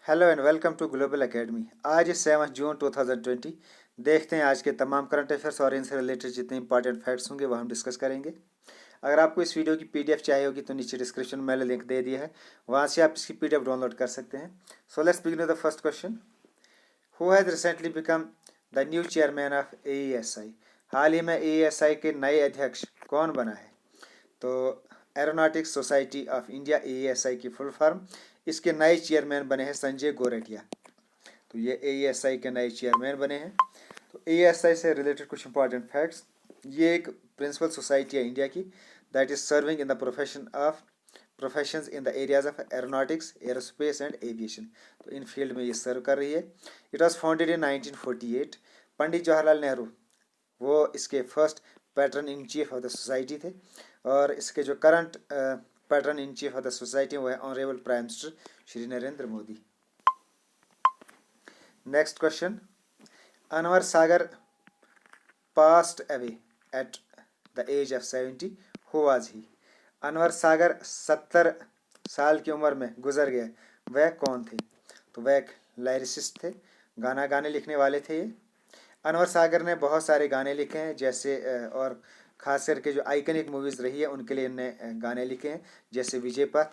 Hello and welcome to global academy. आज 7 जून 2020। देखते हैं आज के तमाम करंट अफेयर्स और इनसे रिलेटेड जितने इंपॉर्टेंट फैक्ट्स होंगे वह हम डिस्कस करेंगे। अगर आपको इस वीडियो की पीडीएफ चाहिए होगी तो नीचे डिस्क्रिप्शन में मैंने लिंक दे दिया है, वहाँ से आप इसकी पीडीएफ डाउनलोड कर सकते हैं। So let's begin the first question. Who has recently become the new chairman of AESI? हाल ही में AESI के नए अध्यक्ष कौन बना है? तो aeronautics society of India AESI की फुल फॉर्म, इसके नए चेयरमैन बने हैं संजय गोरटिया। तो ये AESI के नए चेयरमैन बने हैं। तो AESI से रिलेटेड कुछ इंपॉर्टेंट फैक्ट्स। ये एक प्रिंसिपल सोसाइटी है इंडिया की that is serving in the professions in the areas of aeronautics, aerospace and aviation. तो इन फील्ड में ये सर्व कर रही है। It was founded in 1948। Pandit Jawaharlal Nehru वो इसके first pattern in chief of the society थे, और इसके जो current pattern in chief of the society वो है honourable prime minister Shri Narendra Modi. Next question. Anwar Sagar passed away at the age of 70। Who was he? Anwar Sagar 70 साल की उम्र में गुजर गए, वह कौन थे? तो वह एक लाइरिसिस्ट थे, गाने लिखने वाले थे ये। अनवर सागर ने बहुत सारे गाने लिखे हैं, जैसे और ख़ास करके जो आइकनिक मूवीज़ रही है उनके लिए इन्होंने गाने लिखे हैं, जैसे विजय पथ,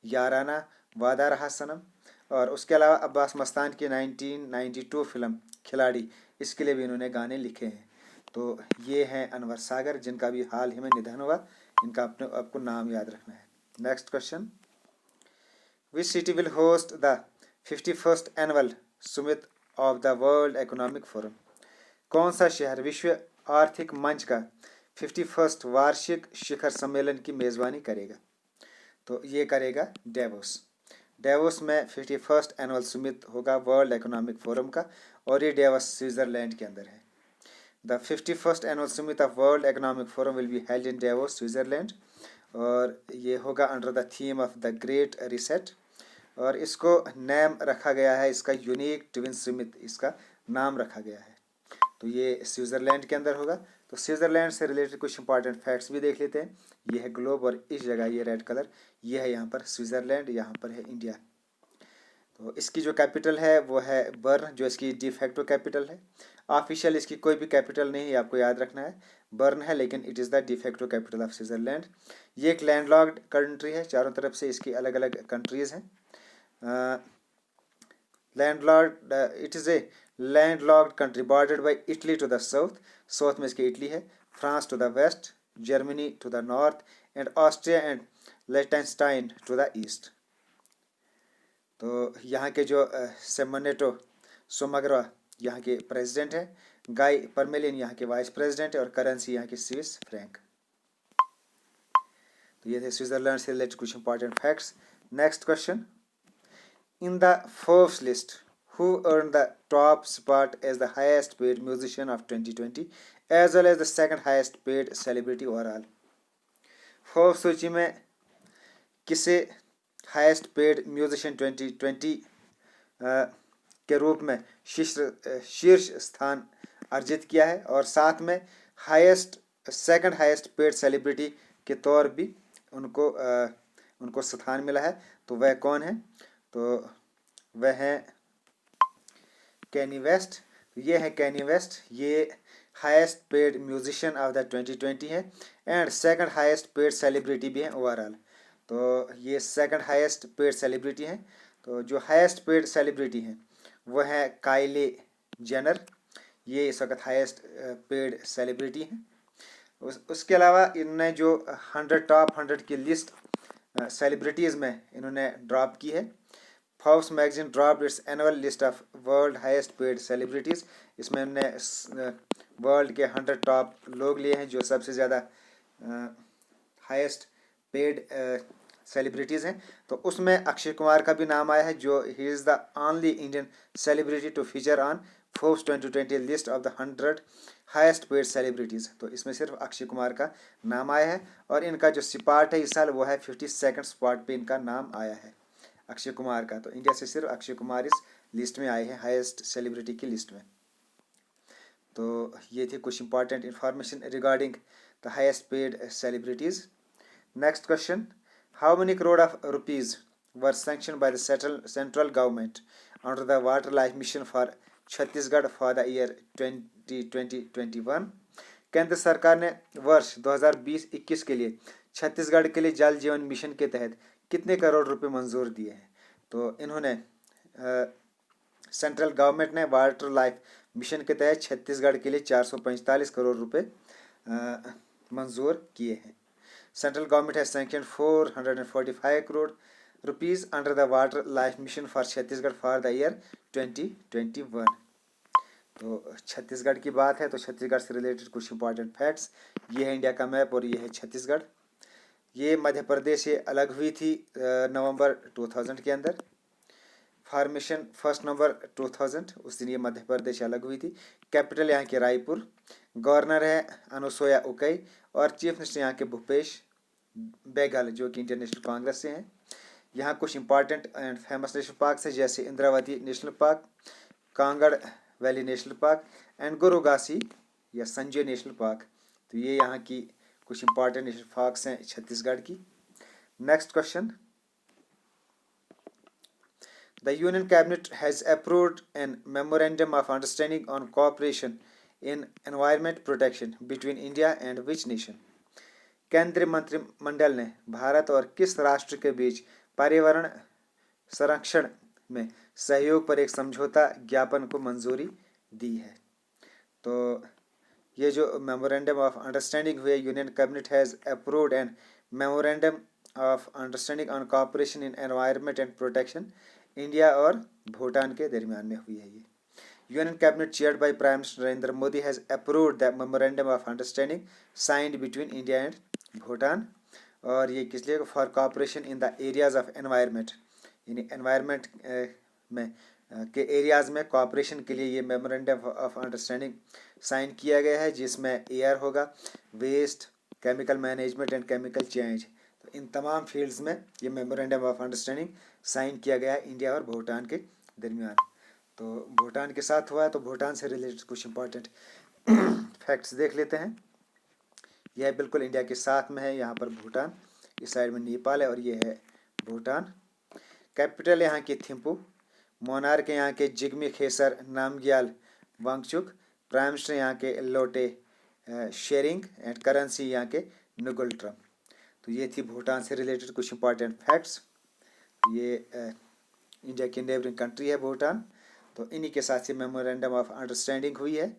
याराना, वादा रहा सनम। और उसके अलावा अब्बास मस्तान की 1992 फिल्म खिलाड़ी, इसके लिए भी इन्होंने गाने लिखे हैं। तो ये हैं अनवर सागर, जिनका भी हाल ही में निधन हुआ। इनका आपको नाम याद रखना है। Next question. Which city will host the 51st annual summit of the world economic forum? कौन सा शहर विश्व आर्थिक मंच का 51st वार्षिक शिखर सम्मेलन की मेज़बानी करेगा? तो ये करेगा डेवोस। डेवोस में 51st एनुअल सुमित होगा वर्ल्ड इकोनॉमिक फोरम का, और ये डेवोस स्विट्ज़रलैंड के अंदर है। The 51st annual summit of world economic forum will be held in Davos Switzerland, और ये होगा under the theme of the great reset. और इसको नेम रखा गया है, इसका यूनिक ट्विन सुमित इसका नाम रखा गया है। तो ये स्विट्ज़रलैंड के अंदर होगा। तो स्विट्ज़रलैंड से रिलेटेड कुछ इंपॉर्टेंट फैक्ट्स भी देख लेते हैं। ये है ग्लोब, और इस जगह ये रेड कलर, ये है यहाँ पर स्विट्ज़रलैंड, यहाँ पर है इंडिया। तो इसकी जो कैपिटल है वो है बर्न, जो इसकी डिफेक्टो कैपिटल है। ऑफिशियल इसकी कोई भी कैपिटल नहीं है, आपको याद रखना है, बर्न है, लेकिन it is the de facto capital of Switzerland. ये एक लैंडलॉक्ड कंट्री है, चारों तरफ से इसकी अलग अलग कंट्रीज़ हैं। Landlocked, it is a landlocked country bordered by Italy to the south में इसकी इटली है, France to the west, Germany to the north, and Austria and लिechtenstein टू द ईस्ट। तो यहाँ के जो सेमनेटो सोमग्रा यहाँ के प्रेसिडेंट हैं, गाय परमेलिन यहाँ के वाइस प्रेसिडेंट है, और करेंसी यहाँ की स्विस फ्रैंक। तो ये थे स्विट्ज़रलैंड से रिलेटेड कुछ important facts. Next question. In the Forbes list, who earned the top spot as the highest paid musician of 2020 as well as the second highest paid celebrity overall? Forbes सूची में किसे highest paid musician 2020 के रूप में शीर्ष स्थान अर्जित किया है, और साथ में सेकंड हाईएस्ट पेड सेलिब्रिटी के तौर भी उनको स्थान मिला है। तो वह कौन है? तो वह है कैनी वेस्ट। ये है कैनी वेस्ट, ये highest paid musician of the 2020 है, and second highest paid celebrity भी है ओवरऑल। तो ये सेकंड हाईएस्ट पेड सेलिब्रिटी हैं। तो जो हाईएस्ट पेड सेलिब्रिटी हैं वो है काइली जेनर, ये इस वक्त हाईएस्ट पेड सेलिब्रिटी हैं। उसके अलावा इन्होंने जो 100 टॉप 100 की लिस्ट सेलिब्रिटीज़ में इन्होंने ड्रॉप की है। Forbes magazine dropped it's annual list of world highest paid celebrities. इसमें हमने वर्ल्ड के 100 टॉप लोग लिए हैं जो सबसे ज़्यादा हाईएस्ट पेड सेलिब्रिटीज़ हैं। तो उसमें अक्षय कुमार का भी नाम आया है, जो he is the only Indian celebrity to feature on Forbes 2020 list of the 100 highest paid celebrities. तो इसमें सिर्फ अक्षय कुमार का नाम आया है, और इनका जो स्पॉट है इस साल वो है 52nd स्पॉट पे इनका नाम आया है अक्षय कुमार का। तो इंडिया से सिर्फ अक्षय कुमार इस लिस्ट में आए हैं हाईएस्ट सेलिब्रिटी की लिस्ट में। तो ये थी कुछ important information regarding the highest paid celebrities. Next question. How many crore of rupees were sanctioned by the central government under the Water Life Mission for Chhattisgarh for the year 2020-21? केंद्र सरकार ने वर्ष 2020-21 के लिए छत्तीसगढ़ के लिए जल जीवन मिशन के तहत कितने करोड़ रुपए मंजूर दिए हैं? तो इन्होंने सेंट्रल गवर्नमेंट ने वाटर लाइफ मिशन के तहत छत्तीसगढ़ के लिए 445 करोड़ रुपए मंजूर किए हैं. Central government has sanctioned 445 crore rupees under the Water Life Mission for Chhattisgarh for the year 2021. तो छत्तीसगढ़ की बात है तो छत्तीसगढ़ से रिलेटेड कुछ इंपॉर्टेंट फैक्ट्स. ये है इंडिया का मैप और ये है छत्तीसगढ़. ये मध्य प्रदेश से अलग हुई थी नवंबर 2000 के अंदर. फॉर्मेशन 1 नवंबर 2000 उस दिन ये मध्य प्रदेश से अलग हुई थी. कैपिटल यहाँ के रायपुर. गवर्नर है अनुसुईया उइके और चीफ मिनिस्टर यहाँ के भूपेश बघेल जो कि इंडियन नेशनल कांग्रेस से हैं. यहाँ कुछ important and famous national park है जैसे Indravati national park, Kanger valley national park and गुरुगासी या संजय नेशनल पार्क. तो ये यहाँ की कुछ इंपॉर्टेंट नेशनल पार्क्स हैं छत्तीसगढ़ की. Next question. The Union Cabinet has approved an memorandum of understanding on cooperation in environment protection between India and which nation? केंद्रीय मंत्रिमंडल ने भारत और किस राष्ट्र के बीच पर्यावरण संरक्षण में सहयोग पर एक समझौता ज्ञापन को मंजूरी दी है? तो ये जो मेमोरेंडम ऑफ अंडरस्टैंडिंग हुई है, union cabinet has approved an memorandum of understanding on cooperation in environment and protection India और भूटान के दरमियान में हुई है. ये union cabinet chaired by prime minister Narendra Modi has approved the memorandum of understanding signed between India and Bhutan. और ये किस लिए? For cooperation in the areas of environment, यानी एनवायरनमेंट में के एरियाज में कोऑपरेशन के लिए ये मेमोरेंडम ऑफ अंडरस्टैंडिंग साइन किया गया है जिसमें एयर होगा, waste, chemical management and chemical change. तो इन तमाम फील्ड्स में ये मेमोरेंडम ऑफ अंडरस्टैंडिंग साइन किया गया है इंडिया और भूटान के दरमियान. तो भूटान के साथ हुआ है तो भूटान से रिलेटेड कुछ इंपॉर्टेंट फैक्ट्स देख लेते हैं. यह बिल्कुल इंडिया के साथ में है. यहाँ पर भूटान, इस साइड में नेपाल है और ये है भूटान. कैपिटल यहाँ की थिम्पू. मोनार्क यहाँ के जिग्मे खेसर नामग्याल वांगचुक. प्राइम मिनिस्टर यहाँ के लोटे शेरिंग एंड करेंसी यहाँ के नुगुल ट्रम. तो ये थी भूटान से रिलेटेड कुछ इंपॉर्टेंट फैक्ट्स. ये इंडिया की नेबरिंग कंट्री है भूटान. तो इन्हीं के साथ ये मेमोरेंडम ऑफ अंडरस्टैंडिंग हुई है.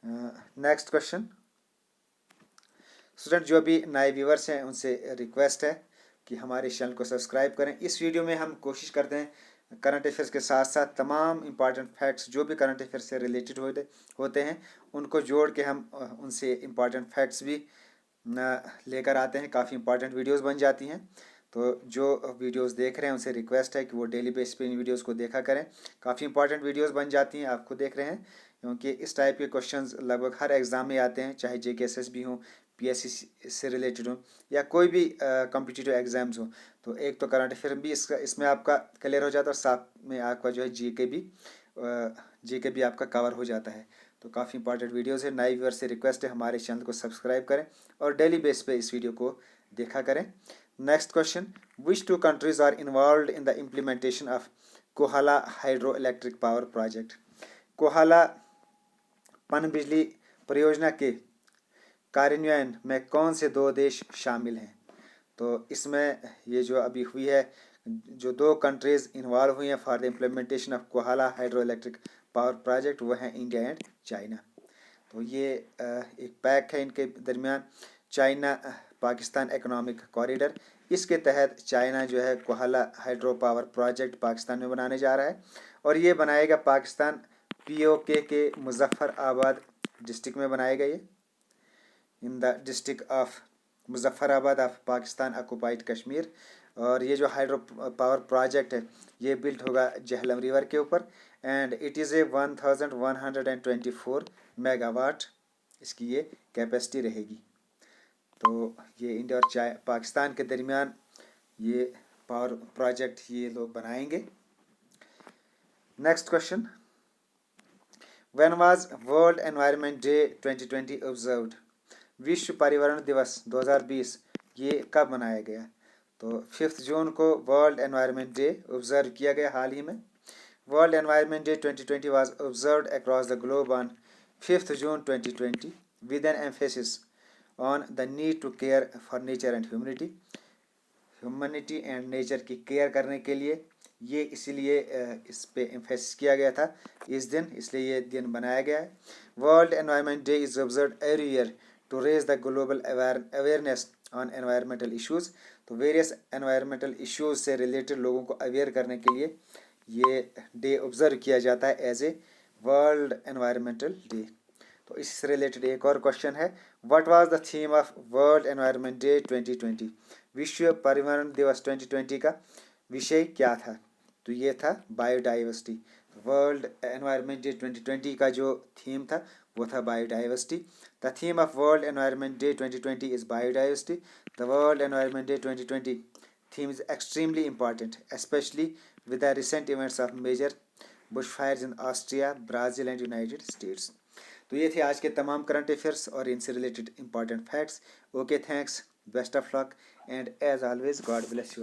Next question. स्टूडेंट जो भी नए व्यूवर्स हैं उनसे रिक्वेस्ट है कि हमारे चैनल को सब्सक्राइब करें. इस वीडियो में हम कोशिश करते हैं करंट अफेयर्स के साथ साथ तमाम इंपॉर्टेंट फैक्ट्स जो भी करंट अफेयर्स से रिलेटेड होते हैं उनको जोड़ के हम उनसे इंपॉर्टेंट फैक्ट्स भी लेकर आते हैं. काफ़ी इंपॉर्टेंट वीडियोस बन जाती हैं. तो जो वीडियोस देख रहे हैं उनसे रिक्वेस्ट है कि वो डेली बेस पे इन वीडियोस को देखा करें. काफ़ी इंपॉर्टेंट वीडियोस बन जाती हैं, आप खुद देख रहे हैं, क्योंकि इस टाइप के क्वेश्चंस लगभग हर एग्ज़ाम में आते हैं, चाहे JKSS भी हो, PSC से रिलेटेड हो या कोई भी कॉम्पिटिटिव एग्ज़ाम्स हो. तो एक तो करंट अफेयर भी इसमें आपका क्लियर हो जाता है और साथ में आपका जो है जीके भी आपका कवर हो जाता है. तो काफ़ी इंपॉर्टेंट वीडियोज़ है. नए व्यूअर से रिक्वेस्ट है हमारे चैनल को सब्सक्राइब करें और डेली बेस पे इस वीडियो को देखा करें. Next question. Which 2 countries are involve in the implementation of Kohala hydro electric power project? Kohala पनबिजली परियोजना के कार्यान्वयन में कौन से 2 देश शामिल हैं? तो इसमें ये जो अभी हुई है, जो 2 कंट्रीज़ इन्वॉल्व हुई हैं for the implementation of Kohala hydro electric power project, वो हैं इंडिया एंड चाइना. तो ये एक पैक है इनके दरमियान. चाइना पाकिस्तान इकोनॉमिक कॉरिडोर, इसके तहत चाइना जो है Kohala hydro power project Pakistan में बनाने जा रहा है और ये बनाएगा पाकिस्तान POK के मुजफ्फराबाद डिस्ट्रिक्ट में बनाएगा. ये in the district of Muzaffarabad of Pakistan occupied Kashmir. और ये जो हाइड्रो पावर प्रोजेक्ट है ये बिल्ट होगा झेलम रिवर के ऊपर and it is A 1124 megawatt इसकी ये कैपेसिटी रहेगी. तो ये इंडिया और पाकिस्तान के दरमियान ये पावर प्रोजेक्ट ये लोग बनाएंगे. Next question. When was world environment day 2020 observed? विश्व पर्यावरण दिवस 2020 ये कब मनाया गया? तो 5 जून को वर्ल्ड एनवायरनमेंट डे ऑब्जर्व किया गया हाल ही में। World environment day 2020 was observed across the globe on 5 June 2020 with an emphasis on the need to care for nature and humanity and nature की केयर करने के लिए ये इसीलिए इस पे एम्फेसिस किया गया था इस दिन, इसलिए ये दिन बनाया गया है। World environment day is observed every year to raise the global awareness on environmental issues. तो वेरियस एनवायरमेंटल इश्यूज़ से रिलेटेड लोगों को अवेयर करने के लिए ये डे ऑब्जर्व किया जाता है as a world environmental day. तो इससे रिलेटेड एक और क्वेश्चन है, what was the theme of world environment day 2020? विश्व पर्यावरण दिवस 2020 का विषय क्या था? तो ये था बायोडाइवर्सिटी। वर्ल्ड एनवायरनमेंट डे 2020 का जो थीम था वो था biodiversity. The theme of world environment day 2020 is biodiversity. The world environment day 2020 theme is extremely important, especially with the recent events of major bushfires in Austria, Brazil and United States. तो ये थे आज के तमाम current affairs और इनसे related important facts. Okay, thanks, best of luck and as always God bless you.